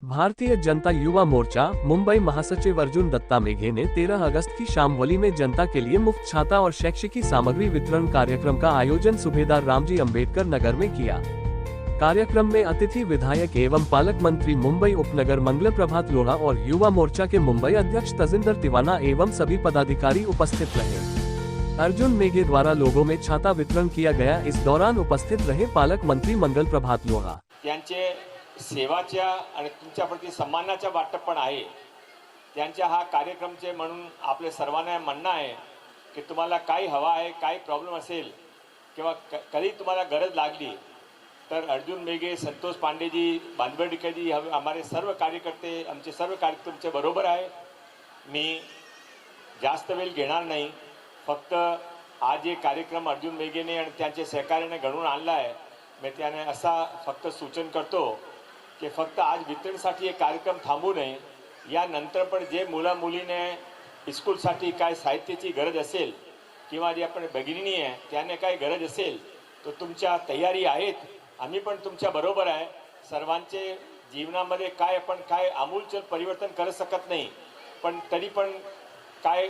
भारतीय जनता युवा मोर्चा मुंबई महासचिव अर्जुन दत्ता मेघे ने 13 अगस्त की शामवली में जनता के लिए मुफ्त छाता और शैक्षिकी सामग्री वितरण कार्यक्रम का आयोजन सुबेदार रामजी अंबेडकर नगर में किया। कार्यक्रम में अतिथि विधायक एवं पालक मंत्री मुंबई उपनगर मंगल प्रभात लोढ़ा और युवा मोर्चा के मुंबई अध्यक्ष तजिंदर तिवाना एवं सभी पदाधिकारी उपस्थित रहे। अर्जुन मेघे द्वारा लोगों में छाता वितरण किया गया। इस दौरान उपस्थित रहे पालक मंत्री मंगल प्रभात लोढ़ा। सेवाच्या आणि तुमच्या प्रति सन्मानाचा वाटप पण आहे। त्यांच्या हा कार्यक्रमचे म्हणून आपले सर्वांना म्हणणं आहे की तुम्हाला काय हवा आहे, काय प्रॉब्लेम असेल किंवा कधी तुम्हाला गरज लागली तर अर्जुन मेघे, संतोष पांडे जी, बांधवडीकर जी, हमारे सर्व कार्यकर्ते, आमचे सर्व कार्यकर्ते तुमच्या बरोबर आहे। मी जास्त वेळ घेणार नाही, फक्त आज एक कार्यक्रम अर्जुन मेघेने आणि त्यांच्या सहकार्याने घडवून आणला आहे। मी त्याने असा फक्त सूचन करतो की फक्त आज वितरणसाठी एक कार्यक्रम थांबू नये, यानंतर पण जे मुला मुलीने स्कूलसाठी काय साहित्याची गरज असेल किंवा जे आपण भगिनी आहे त्याने काय गरज असेल तो तुमच्या तयारी आहेत, आम्ही पण तुमच्या बरोबर आहे। सर्वांचे जीवनामध्ये काय आपण काय आमूलचूल परिवर्तन करू शकत नाही, पण तरी पण काय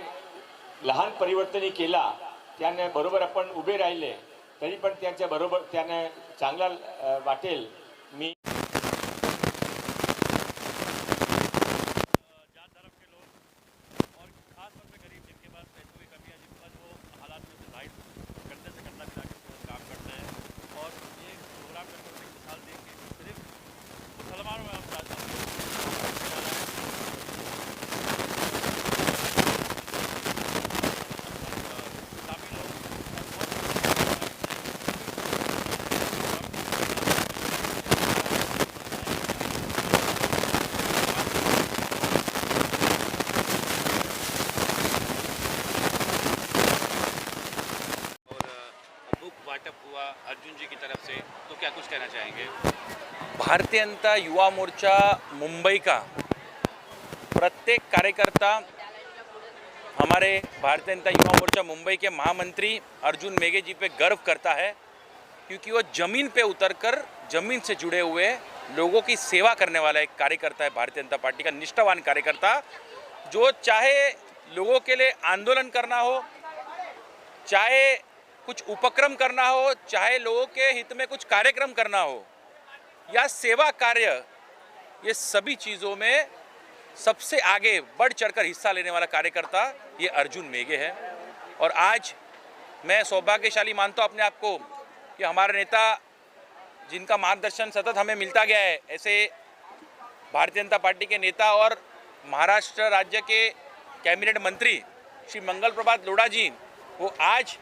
लहान परिवर्तन केला त्याने बरोबर आपण उभे राहिले तरी पण त्यांच्या बरोबर त्याने चांगला वाटेल। मी हुआ अर्जुन जी की तरफ से, तो क्या कुछ कहना चाहेंगे? भारतीय जनता युवा मोर्चा मुंबई का प्रत्येक कार्यकर्ता हमारे भारतीय जनता युवा मोर्चा मुंबई के महामंत्री अर्जुन मेघे जी पे गर्व करता है, क्योंकि वो ज़मीन पे उतरकर ज़मीन से जुड़े हुए लोगों की सेवा करने वाला एक कार्यकर्ता है। भारतीय जनता पार्टी का निष्ठावान कार्यकर्ता, जो चाहे लोगों के लिए आंदोलन करना हो, चाहे कुछ उपक्रम करना हो, चाहे लोगों के हित में कुछ कार्यक्रम करना हो या सेवा कार्य, ये सभी चीज़ों में सबसे आगे बढ़ चढ़कर हिस्सा लेने वाला कार्यकर्ता ये अर्जुन मेघे है। और आज मैं सौभाग्यशाली मानता हूँ अपने आप को कि हमारे नेता जिनका मार्गदर्शन सतत हमें मिलता गया है, ऐसे भारतीय जनता पार्टी के नेता और महाराष्ट्र राज्य के कैबिनेट मंत्री श्री मंगल प्रभात लोढ़ा जी, वो आज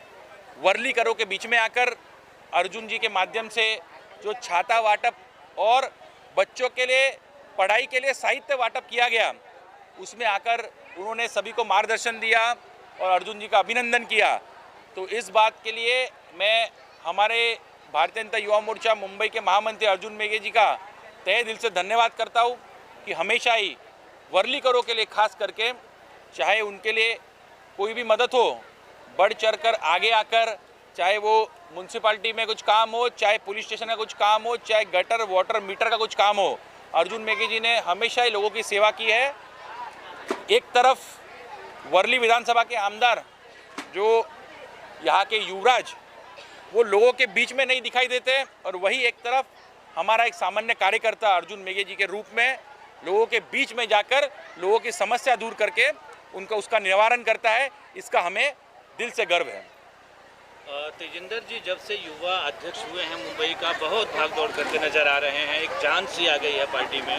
वर्ली करों के बीच में आकर अर्जुन जी के माध्यम से जो छाता वाटप और बच्चों के लिए पढ़ाई के लिए साहित्य वाटप किया गया, उसमें आकर उन्होंने सभी को मार्गदर्शन दिया और अर्जुन जी का अभिनंदन किया। तो इस बात के लिए मैं हमारे भारतीय जनता युवा मोर्चा मुंबई के महामंत्री अर्जुन मेघे जी का तहे दिल से धन्यवाद करता हूँ कि हमेशा ही वर्ली करों के लिए खास करके, चाहे उनके लिए कोई भी मदद हो, बढ़ चढ़कर आगे आकर, चाहे वो म्यूनसिपालिटी में कुछ काम हो, चाहे पुलिस स्टेशन का कुछ काम हो, चाहे गटर वाटर मीटर का कुछ काम हो, अर्जुन मेघे जी ने हमेशा ही लोगों की सेवा की है। एक तरफ वर्ली विधानसभा के आमदार जो यहाँ के युवराज, वो लोगों के बीच में नहीं दिखाई देते, और वही एक तरफ हमारा एक सामान्य कार्यकर्ता अर्जुन मेघे जी के रूप में लोगों के बीच में जाकर लोगों की समस्या दूर करके उसका निवारण करता है। इसका हमें दिल से गर्व है। तेजिंदर जी जब से युवा अध्यक्ष हुए हैं मुंबई का, बहुत भाग दौड़ करके नजर आ रहे हैं, एक जान सी आ गई है पार्टी में।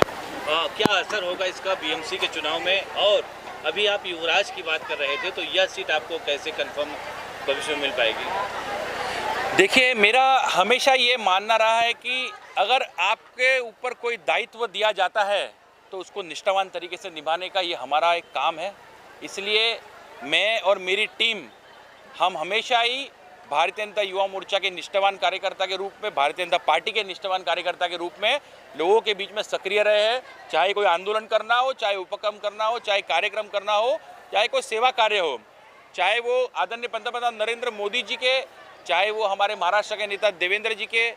क्या असर होगा इसका बीएमसी के चुनाव में? और अभी आप युवराज की बात कर रहे थे, तो यह सीट आपको कैसे कंफर्म भविष्य में मिल पाएगी? देखिए, मेरा हमेशा ये मानना रहा है कि अगर आपके ऊपर कोई दायित्व दिया जाता है तो उसको निष्ठावान तरीके से निभाने का ये हमारा एक काम है। इसलिए मैं और मेरी टीम, हम हमेशा ही भारतीय जनता युवा मोर्चा के निष्ठावान कार्यकर्ता के रूप में, भारतीय जनता पार्टी के निष्ठावान कार्यकर्ता के रूप में लोगों के बीच में सक्रिय रहे हैं। चाहे कोई आंदोलन करना हो, चाहे उपक्रम करना हो, चाहे कार्यक्रम करना हो, चाहे कोई सेवा कार्य हो, चाहे वो आदरणीय पंतप्रधान नरेंद्र मोदी जी के, चाहे वो हमारे महाराष्ट्र के नेता देवेंद्र जी के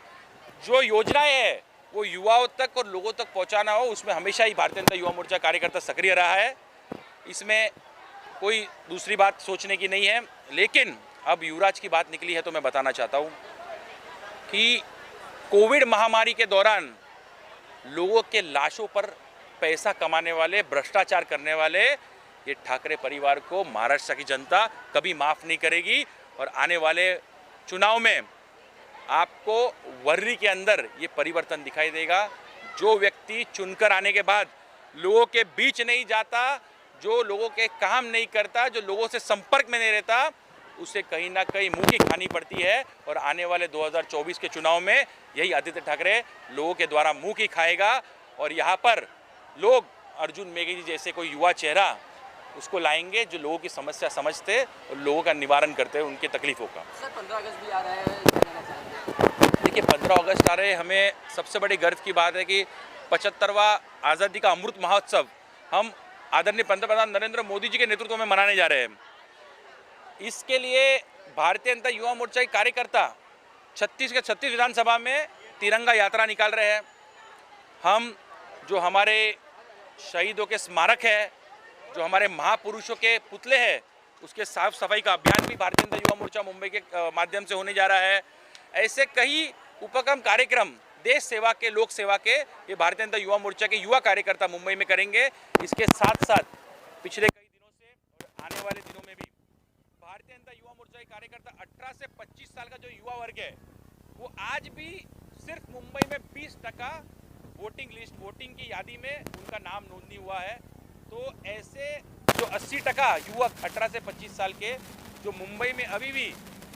जो योजनाएं हैं वो युवाओं तक और लोगों तक पहुंचाना हो, उसमें हमेशा ही भारतीय जनता युवा मोर्चा कार्यकर्ता सक्रिय रहा है। इसमें कोई दूसरी बात सोचने की नहीं है। लेकिन अब युवराज की बात निकली है तो मैं बताना चाहता हूँ कि कोविड महामारी के दौरान लोगों के लाशों पर पैसा कमाने वाले, भ्रष्टाचार करने वाले ये ठाकरे परिवार को महाराष्ट्र की जनता कभी माफ़ नहीं करेगी। और आने वाले चुनाव में आपको वर्री के अंदर ये परिवर्तन दिखाई देगा। जो व्यक्ति चुनकर आने के बाद लोगों के बीच नहीं जाता, जो लोगों के काम नहीं करता, जो लोगों से संपर्क में नहीं रहता, उसे कहीं ना कहीं मुंह की खानी पड़ती है। और आने वाले 2024 के चुनाव में यही आदित्य ठाकरे लोगों के द्वारा मुंह की खाएगा। और यहाँ पर लोग अर्जुन मेघे जी जैसे कोई युवा चेहरा उसको लाएंगे जो लोगों की समस्या समझते और लोगों का निवारण करते हैं उनकी तकलीफों का। सर 15 अगस्त भी आ रहा है, क्या कहना चाहेंगे? देखिए 15 अगस्त आ रहे, हमें सबसे बड़ी गर्व की बात है कि 75वां आज़ादी का अमृत महोत्सव हम आदरणीय पंतप्रधान नरेंद्र मोदी जी के नेतृत्व में मनाने जा रहे हैं। इसके लिए भारतीय जनता युवा मोर्चा के कार्यकर्ता 36 के 36 विधानसभा में तिरंगा यात्रा निकाल रहे हैं। हम जो हमारे शहीदों के स्मारक है, जो हमारे महापुरुषों के पुतले हैं, उसके साफ सफाई का अभियान भी भारतीय जनता युवा मोर्चा मुंबई के माध्यम से होने जा रहा है। ऐसे कई उपक्रम कार्यक्रम देश सेवा के, लोक सेवा के, ये भारतीय जनता युवा मोर्चा के युवा कार्यकर्ता मुंबई में करेंगे। इसके साथ साथ पिछले कई दिनों से और आने वाले दिनों में भी भारतीय जनता युवा मोर्चा के कार्यकर्ता 18 से 25 साल का जो युवा वर्ग है, वो आज भी सिर्फ मुंबई में 20% वोटिंग की यादी में उनका नाम नोंदनी हुआ है। तो ऐसे जो 80% युवक 18 से 25 साल के जो मुंबई में अभी भी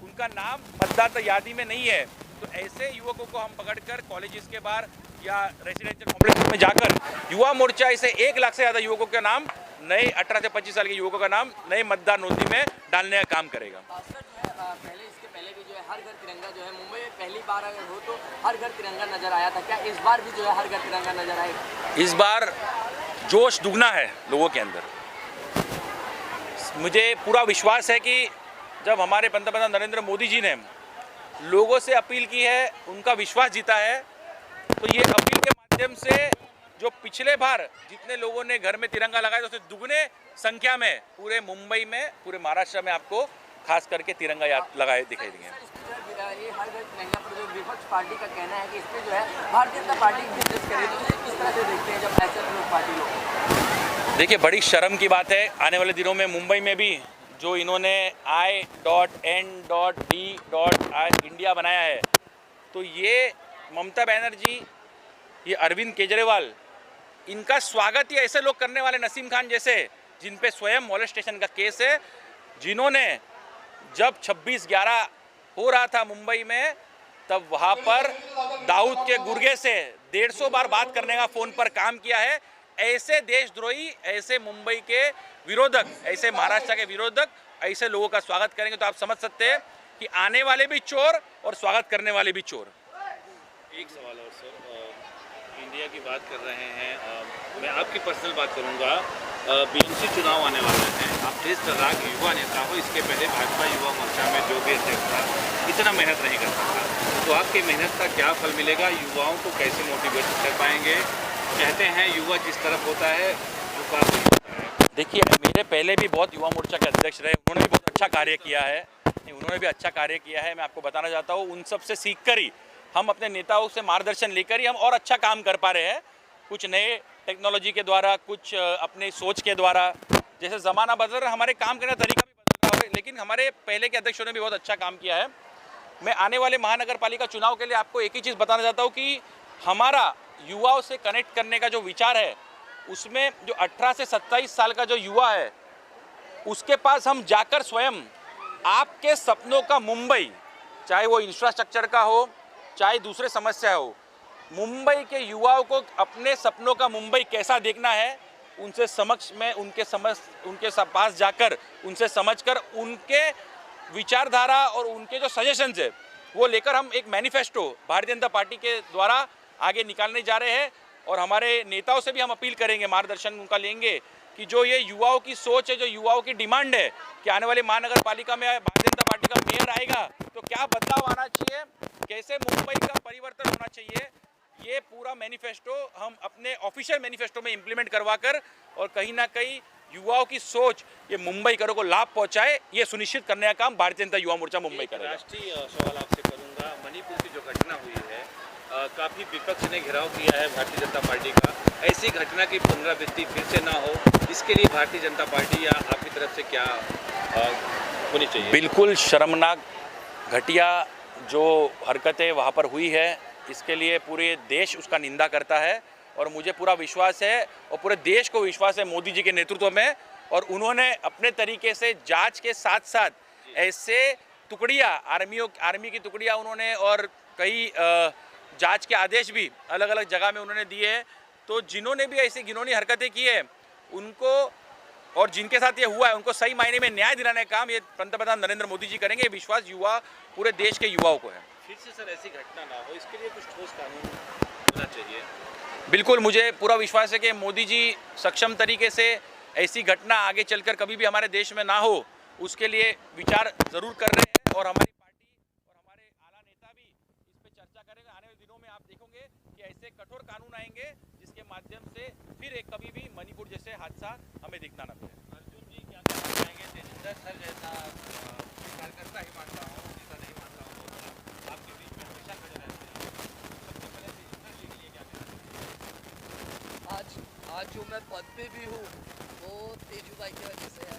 उनका नाम मतदाता यादी में नहीं है, तो ऐसे युवकों को हम पकड़कर कॉलेजेस के बाहर या रेसिडेंशियल कॉम्प्लेक्स में जाकर युवा मोर्चा ऐसे 1 लाख से ज़्यादा युवकों का नाम, नए 18 से 25 साल के युवकों का नाम नए मतदार नोंदनी में डालने का काम करेगा। सर जो है इसके पहले भी जो है हर घर तिरंगा जो है मुंबई में पहली बार अगर हो तो हर घर तिरंगा नजर आया था, क्या इस बार भी जो है हर घर तिरंगा नजर आएगा? इस बार जोश दुगना है लोगों के अंदर। मुझे पूरा विश्वास है कि जब हमारे पंतप्रधान नरेंद्र मोदी जी ने लोगों से अपील की है, उनका विश्वास जीता है, तो ये अपील के माध्यम से जो पिछले बार जितने लोगों ने घर में तिरंगा लगाया, उससे दुगने संख्या में पूरे मुंबई में, पूरे महाराष्ट्र में आपको खास करके तिरंगा लगाए दिखाई देंगे। ये हर घर तिरंगा पर जो विपक्ष पार्टी का कहना है कि इसमें जो है भारतीय जनता पार्टी बिजनेस करे, तो इसे किस तरह से देखते हैं जब ऐसे लोग पार्टी लोग? देखिए बड़ी शर्म की बात है, आने वाले दिनों में मुंबई में भी जो इन्होंने I.N.D.I इंडिया बनाया है, तो ये ममता बनर्जी, ये अरविंद केजरीवाल, इनका स्वागत ही ऐसे लोग करने वाले, नसीम खान जैसे, जिन पे स्वयं मोलेस्टेशन का केस है, जिन्होंने जब 26/11 हो रहा था मुंबई में, तब वहाँ पर दाऊद के गुर्गे से 150 बार बात करने का फ़ोन पर काम किया है। ऐसे देशद्रोही, ऐसे मुंबई के विरोधक, ऐसे महाराष्ट्र के विरोधक ऐसे लोगों का स्वागत करेंगे तो आप समझ सकते हैं कि आने वाले भी चोर और स्वागत करने वाले भी चोर। एक सवाल और सर, इंडिया की बात कर रहे हैं, मैं आपकी पर्सनल बात करूंगा। बीएमसी चुनाव आने वाले हैं, आप जिस तरह के युवा नेता हो, इसके पहले भाजपा युवा मोर्चा में जो भी अध्यक्ष था इतना मेहनत नहीं करता था, तो आपकी मेहनत का क्या फल मिलेगा? युवाओं को कैसे मोटिवेट कर पाएंगे? कहते हैं युवा जिस तरफ होता है झुका नहीं होता है। देखिए मेरे पहले भी बहुत युवा मोर्चा के अध्यक्ष रहे, उन्होंने भी बहुत अच्छा कार्य किया है, मैं आपको बताना चाहता हूँ। उन सब से सीख कर ही हम अपने नेताओं से मार्गदर्शन लेकर ही हम और अच्छा काम कर पा रहे हैं, कुछ नए टेक्नोलॉजी के द्वारा, कुछ अपने सोच के द्वारा। जैसे ज़माना बदल रहा है, हमारे काम करने का तरीका भी बदल रहा है, लेकिन हमारे पहले के अध्यक्षों ने भी बहुत अच्छा काम किया है। मैं आने वाले महानगर पालिका चुनाव के लिए आपको एक ही चीज़ बताना चाहता हूँ कि हमारा युवाओं से कनेक्ट करने का जो विचार है, उसमें जो 18 से 27 साल का जो युवा है, उसके पास हम जाकर स्वयं आपके सपनों का मुंबई, चाहे वो इंफ्रास्ट्रक्चर का हो, चाहे दूसरे समस्या हो, मुंबई के युवाओं को अपने सपनों का मुंबई कैसा देखना है, उनसे समक्ष में उनके पास जाकर उनसे समझकर उनके विचारधारा और उनके जो सजेशंस है वो लेकर हम एक मैनिफेस्टो भारतीय जनता पार्टी के द्वारा आगे निकालने जा रहे हैं। और हमारे नेताओं से भी हम अपील करेंगे, मार्गदर्शन उनका लेंगे कि जो ये युवाओं की सोच है, जो युवाओं की डिमांड है कि आने वाले महानगर पालिका में भारतीय जनता पार्टी का मेयर आएगा तो क्या बदलाव आना चाहिए, कैसे मुंबई का परिवर्तन होना चाहिए, ये पूरा मैनिफेस्टो हम अपने ऑफिशियल मैनिफेस्टो में इम्प्लीमेंट करवा कर और कहीं ना कहीं युवाओं की सोच ये मुंबईकरों को लाभ पहुंचाए, ये सुनिश्चित करने का काम भारतीय जनता युवा मोर्चा मुंबई एक करेगा। राष्ट्रीय सवाल आपसे करूंगा, मणिपुर की जो घटना हुई है, काफ़ी विपक्ष ने घेराव किया है भारतीय जनता पार्टी का। ऐसी घटना की पुनरावृत्ति फिर से ना हो, इसके लिए भारतीय जनता पार्टी या आपकी तरफ से क्या होनी चाहिए? बिल्कुल शर्मनाक घटिया जो हरकतें वहाँ पर हुई है, इसके लिए पूरे देश उसका निंदा करता है और मुझे पूरा विश्वास है और पूरे देश को विश्वास है मोदी जी के नेतृत्व में, और उन्होंने अपने तरीके से जांच के साथ साथ ऐसे टुकड़ियाँ आर्मी की टुकड़ियाँ उन्होंने और कई जांच के आदेश भी अलग अलग जगह में उन्होंने दिए हैं। तो जिन्होंने भी ऐसी घिनौनी हरकतें की है उनको और जिनके साथ ये हुआ है उनको सही मायने में न्याय दिलाने का काम ये पंतप्रधान नरेंद्र मोदी जी करेंगे। विश्वास युवा पूरे देश के युवाओं को है। फिर से सर ऐसी घटना ना हो, इसके लिए कुछ ठोस कानून होना चाहिए। बिल्कुल मुझे पूरा विश्वास है कि मोदी जी सक्षम तरीके से ऐसी घटना आगे चलकर कभी भी हमारे देश में ना हो, उसके लिए विचार जरूर कर रहे हैं और हमारी पार्टी और हमारे आला नेता भी इस पे चर्चा करेंगे। आने वाले दिनों में आप देखोगे कि ऐसे कठोर कानून आएंगे जिसके माध्यम से फिर एक कभी भी मणिपुर जैसे हादसा हमें दिखना न मिले। अर्जुन जी क्या कहना चाहेंगे? तेजिंदर सर जैसा कार्यकर्ता ही मानता हूँ, नेता नहीं मानता हूँ, आपके बीच में हमेशा खड़े रहते हैं। सबसे पहले तेजिंदर जी के लिए क्या कहना चाहिए? आज जो मैं पद पे भी हूँ वो तेजू भाई की वजह से है।